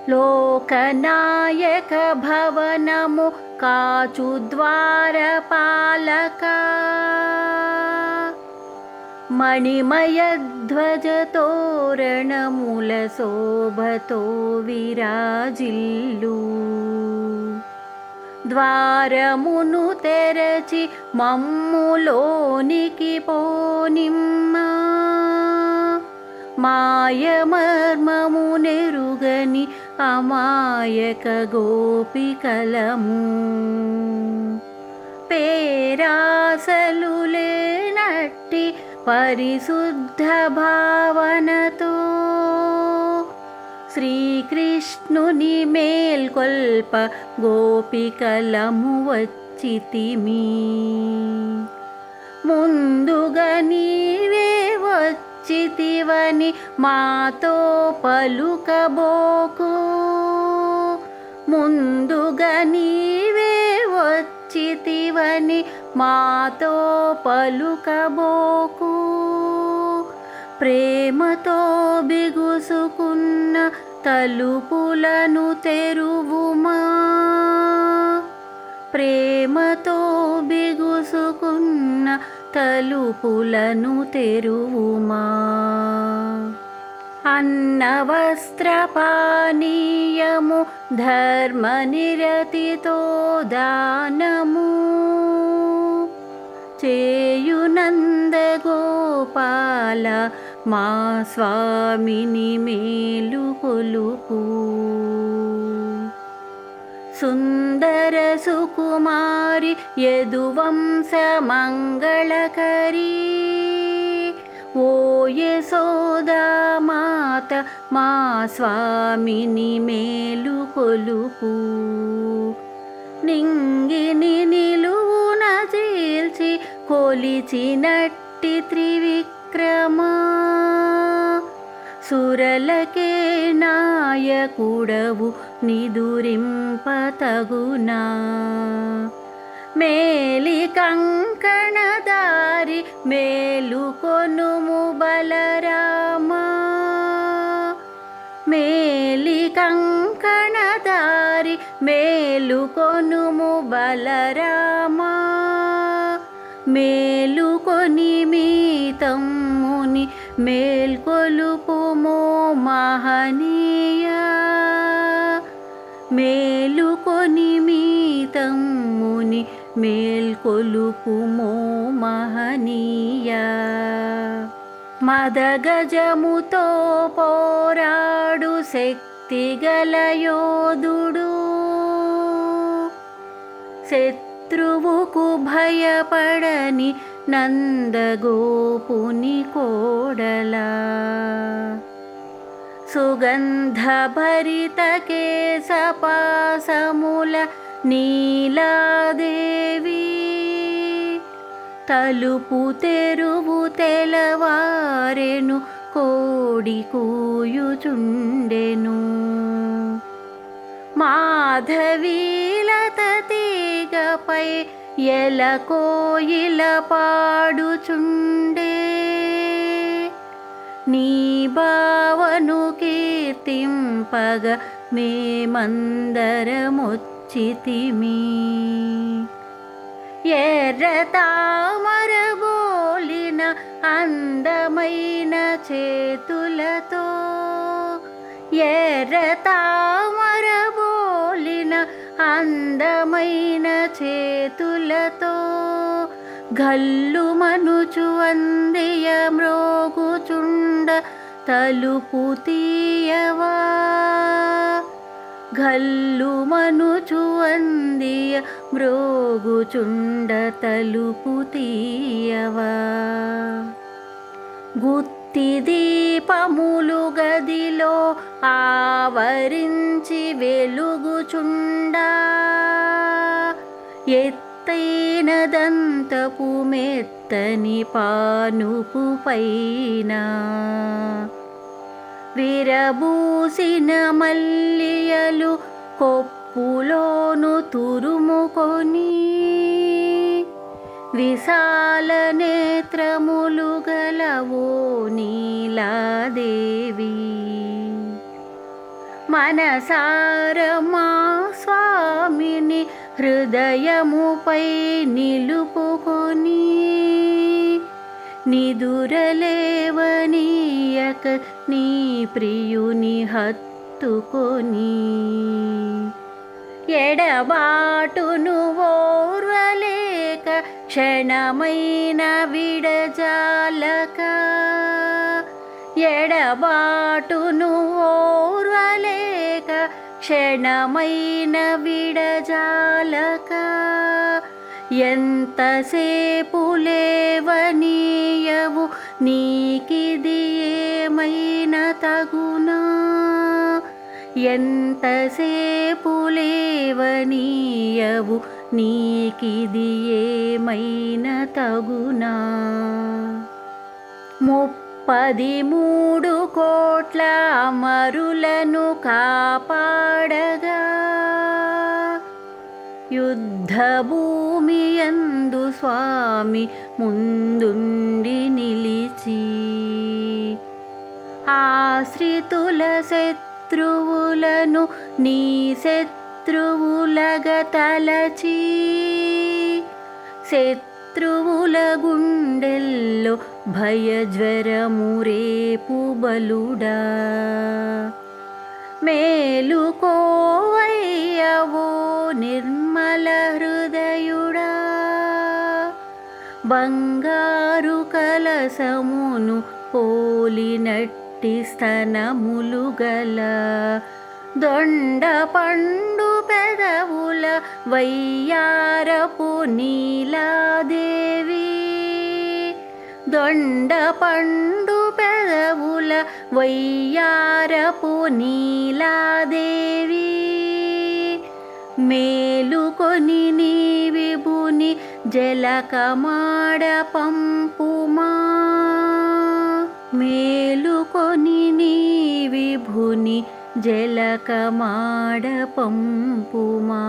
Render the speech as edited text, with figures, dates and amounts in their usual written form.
లోకనాయక భవనము కాచు ద్వారపాలక మణిమయ ధ్వజ తోరణముల శోభతో విరాజిల్లు ద్వారమును తెరచి మమ్ములోనికి పోనిమ్మా మాయమర్మము నెరుగని అమాయక గోపికలము పేరాసలు లేనట్టి పరిశుద్ధ భావనతో శ్రీకృష్ణుని మేల్కొల్ప గోపికలము వచ్చితిమి ముందుగా నీవే వచ్చితివని మాతో పలుకబోకు ముందుగా నీవే వచ్చితివని మాతో పలుకబోకు ప్రేమతో బిగుసుకున్న తలుపులను తెరువుమా ప్రేమతో బిగుసుకున్న తలుపులను తెరువుమా అన్న వస్త్ర పానీయము ధర్మ నిరతితో దానము చేయునంద గోపాల మా స్వామిని మేలు కొలుపు సుందర సుకుమారి యదువంశ మంగళకరీ ఓ యశోదా మాత మా స్వామిని మేలు కొలుపు నింగిని నిలువున చీల్చి కొలిచినట్టి త్రివిక్రమా సురలకే నాయకుడవు నిదురింపతగునా మేలి కంకణదారి మేలుకొనుము బలరామా మేలి కంకణదారి మేలుకొనుము బలరామా మేలుకొని మీ తమ్ముని మేల్కొలుపుమో మహనీయ మేలుకొని మీ తమ్ముని మేల్కొలుపుమో మహనీయ మదగజముతో పోరాడు శక్తిగల యోధుడు శత్రువుకు భయపడని నందగోపుని కోడలా సుగంధభరిత కేశపాసముల నీలాదేవి తలుపు తెరువు తెలవారెను కోడి కూయుచుండెను మాధవీలత తీగపై ఎల కోయిల పాడుచుండే నీ బావను కీర్తింపగ మేమందరమొచ్చితిమి ఎర్ర తామర బోలిన అందమైన చేతులతో ఎర్ర తామర బోలిన అందమైన చేతులతో గల్లు మనుచు అందియ మ్రోగుచుండ తలుపు తీయవా గల్లు మనుచు అందియ మ్రోగుచుండ తలుపు తీయవా గుత్తి దీపములు గదిలో ఆవరించి వెలుగుచుండా ఎత్తైన దంతపు మెత్తని పానుపు పైన విరబూసిన మల్లియలు కొప్పులోను తురుముకొని విశాల నేత్రములు గలవో నీలాదేవి మనసార మా స్వామిని హృదయముపై నిలుపుకొని నిదురలేవనీయక నీ ప్రియుని హత్తుకొని ఎడబాటును ఓర్వలేక క్షణమైన విడజాలక ఎడబాటును ఓర్వలేక క్షణమైన విడజాలక ఎంతసేపు లేవనీయవు నీకిది ఏమైనా తగునా ఎంతసేపు లేవనీయవు నీకిది ఏమైనా తగునా 33 కోట్ల అమరులను కాపాడగా యుద్ధభూమి యందు స్వామి ముందుండి నిలిచి ఆశ్రితుల శత్రువులను నీ శత్రువులగా తలచి శత్రువుల గుండెల్లో భయజ్వరము రేపు బలుడా మేలుకోవయ్యవో నిర్మల హృదయుడా బంగారు కలసమును పోలినట్టి స్తనములు గల దొండ పండు పెదవుల వయ్యారపు నీలాదేవి దొండ పండు పెదవుల వయ్యారపు నీలాదేవి మేలుకొని నీ విభుని జలకమాడ పంపుమా మేలుకొని నీ విభుని జలకమాడ పంపుమా.